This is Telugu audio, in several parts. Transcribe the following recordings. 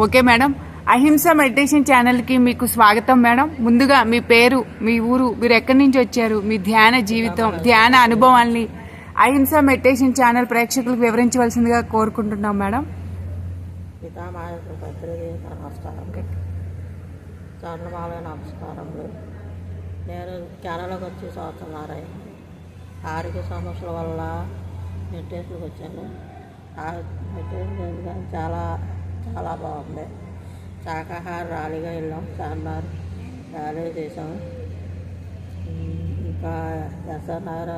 ఓకే మేడం, అహింస మెడిటేషన్ ఛానల్కి మీకు స్వాగతం మేడం. ముందుగా మీ పేరు, మీ ఊరు, మీరు ఎక్కడి నుంచి వచ్చారు, మీ ధ్యాన జీవితం, ధ్యాన అనుభవాల్ని అహింస మెడిటేషన్ ఛానల్ ప్రేక్షకులకు వివరించవలసిందిగా కోరుకుంటున్నాం మేడం. నమస్కారములు. నేను కెనడాకి వచ్చి సంవత్సరాలు అయింది. ఆరోగ్య సమస్యల వల్ల మెడిటేషన్కి వచ్చాను. మెడిటేషన్ చాలా చాలా బాగుంది. శాకాహార ర్యాలీగా వెళ్ళాం, చార్మినార్ ర్యాలీ చేసాం. ఇంకా ఎస్ఆర్ఆర్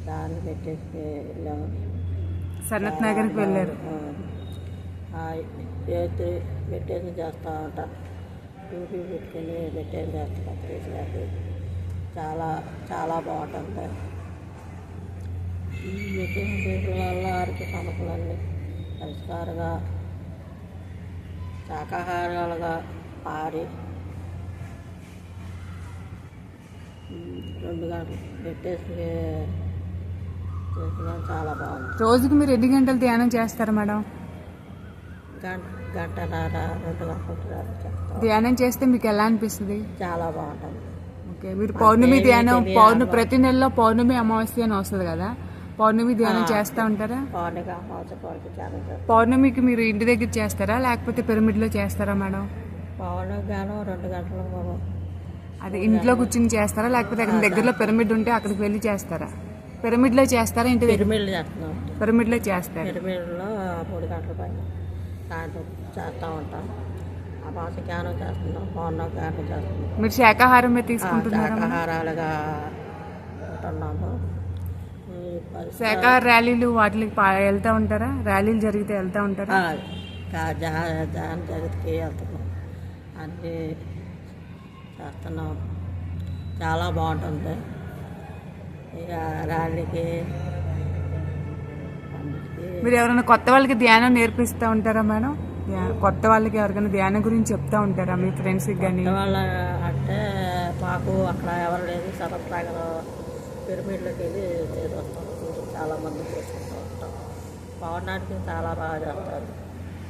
దాన్ని పెట్టేసి వెళ్ళాము. సనత్ నగర్కి వెళ్ళారు. మెడిటేషన్ చేస్తూ ఉంటాను. యూట్యూబ్ పెట్టుకుని మెడిటేషన్ చేస్తాను. చాలా చాలా బాగుంటుంది. ఈ మెడిటేషన్ చేయడం వల్ల ఆరోగ్య సమస్యలన్నీ పరిష్కారంగా శాకాహారాలుగా మారి 2 గంటలు మెడిటేషన్ చేసిన చాలా బాగుంది. రోజుకి మీరు ఎన్ని గంటలు ధ్యానం చేస్తారు మేడం? గంటన్నర 2 గంటలు చేస్తాం. ధ్యానం చేస్తే మీకు ఎలా అనిపిస్తుంది? చాలా బాగుంటుంది. ఓకే, మీరు పౌర్ణమి ధ్యానం, ప్రతి నెలలో పౌర్ణమి అమావాస్య అని వస్తుంది కదా, పౌర్ణమి ధ్యానం చేస్తూ ఉంటారా? పౌర్ణమికి మీరు ఇంటి దగ్గర చేస్తారా లేకపోతే పిరమిడ్లో చేస్తారా మేడం? పౌర్ణమి ధ్యానం 2 గంటలు. అది ఇంట్లో కూర్చుని చేస్తారా లేకపోతే అక్కడ దగ్గరలో పిరమిడ్ ఉంటే అక్కడికి వెళ్ళి చేస్తారా? పిరమిడ్లో చేస్తారా ఇంటి దగ్గర? పిరమిడ్లో చేస్తున్నాం. పిరమిడ్లో చేస్తారు. పిరమిడ్లో 3 గంటల పైన సాయంత్రం చేస్తూ ఉంటాం. అమాస జ్ఞానం చేస్తున్నాం, పౌర్ణమి జ్ఞానం చేస్తున్నాం. మీరు శాకాహారం తీసుకుంటున్నారా? శాకాహారాలుగా ఉంటున్నాము. శాకాహార ర్యాలీలు వాటికి వెళ్తూ ఉంటారా? ర్యాలీలు జరిగితే వెళ్తూ ఉంటారా? ధ్యానం జరిగితే వెళ్తున్నాం, అన్నీ చేస్తున్నాం. చాలా బాగుంటుంది. ఇక ర్యాలీకి మీరు ఎవరైనా కొత్త వాళ్ళకి ధ్యానం నేర్పిస్తూ ఉంటారా మేడం? కొత్త వాళ్ళకి ఎవరికైనా ధ్యానం గురించి చెప్తా ఉంటారా మీ ఫ్రెండ్స్కి కానీ? వాళ్ళ అంటే మాకు అక్కడ ఎవరు లేదు. సరఫ్ నగర్ పిరమిడ్లోకి వెళ్ళి చేసి వస్తాం. చాలామంది చేసుకుంటూ ఉంటాం. పౌర్ణానికి చాలా బాగా చేస్తారు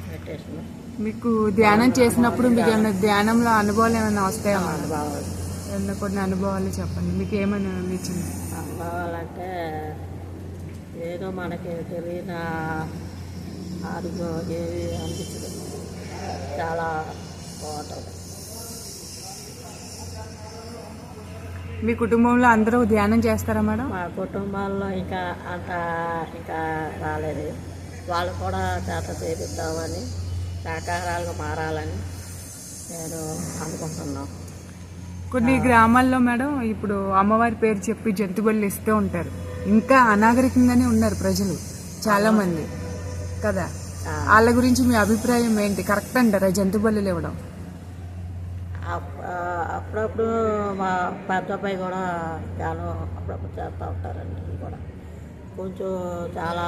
మెడిటేషన్. మీకు ధ్యానం చేసినప్పుడు మీకు ఏమైనా ధ్యానంలో అనుభవాలు ఏమైనా వస్తాయా? అనుభవాలు ఏమైనా కొన్ని అనుభవాలు చెప్పండి. మీకు ఏమైనా అనిపించింది? అనుభవాలంటే ఏదో మనకి తెలియని అనుభవం ఏవి అనిపించదు. చాలా బాగుంటుంది. మీ కుటుంబంలో అందరూ ధ్యానం చేస్తారా మేడం? మా కుటుంబాల్లో ఇంకా రాలేదు. వాళ్ళు కూడా చేత చేపిద్దామని, శాకాహారాలుగా మారాలని నేను అనుకుంటున్నాను. కొన్ని గ్రామాల్లో మేడం ఇప్పుడు అమ్మవారి పేరు చెప్పి జంతుబళ్ళు ఇస్తూ ఉంటారు. ఇంకా అనాగరికంగానే ఉన్నారు ప్రజలు చాలా మంది కదా. వాళ్ళ గురించి మీ అభిప్రాయం ఏంటి? కరెక్ట్ అంటారా జంతుబళ్ళు ఇవ్వడం? అప్పుడప్పుడు మా పెద్ద అబ్బాయి కూడా ధ్యానం అప్పుడప్పుడు చేస్తూ ఉంటారండి. ఇది కూడా కొంచెం చాలా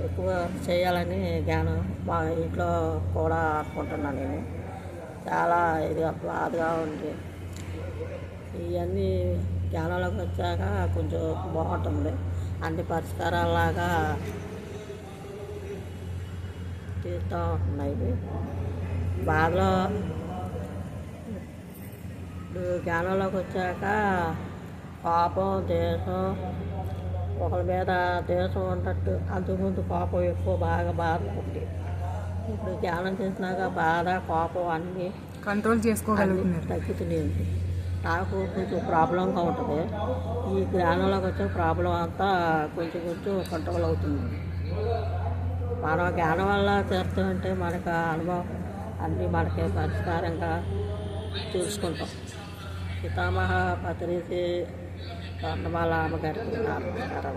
ఎక్కువ చేయాలని జ్ఞానం మా ఇంట్లో కూడా అనుకుంటున్నాను. నేను చాలా ఇదిగా బాధగా ఉంది. ఇవన్నీ జ్ఞానంలోకి వచ్చాక కొంచెం బాగుంటుంది. అన్ని పరిష్కారాలాగా తీస్తూ ఉన్నాయి. బాధలో జ్ఞానంలోకి వచ్చాక కోపం, దేశం, ఒకరి మీద దేశం ఉన్నట్టు అంతకుముందు కోపం ఎక్కువ బాగా బాధపడి, ఇప్పుడు జ్ఞానం చేసినాక బాధ, కోపం అన్నీ కంట్రోల్ చేసుకోగలుగుతున్నారు. తగ్గుతుంది. నాకు కొంచెం ప్రాబ్లంగా ఉంటుంది. ఈ జ్ఞానంలోకి వచ్చే ప్రాబ్లం అంతా కొంచెం కంట్రోల్ అవుతుంది. మనం జ్ఞానం వల్ల చేస్తుంటే మనకు అనుభవం అన్నీ మనకి పరిష్కారంగా చూసుకుంటాం. పితామహ పత్రిసి స్వర్ణమాల అమ్మగారికి నమస్కారం.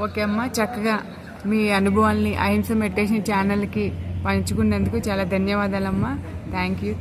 ఓకే అమ్మ, చక్కగా మీ అనుభవాల్ని అహింస మెడిటేషన్ ఛానల్కి పంచుకున్నందుకు చాలా ధన్యవాదాలమ్మా. Thank you.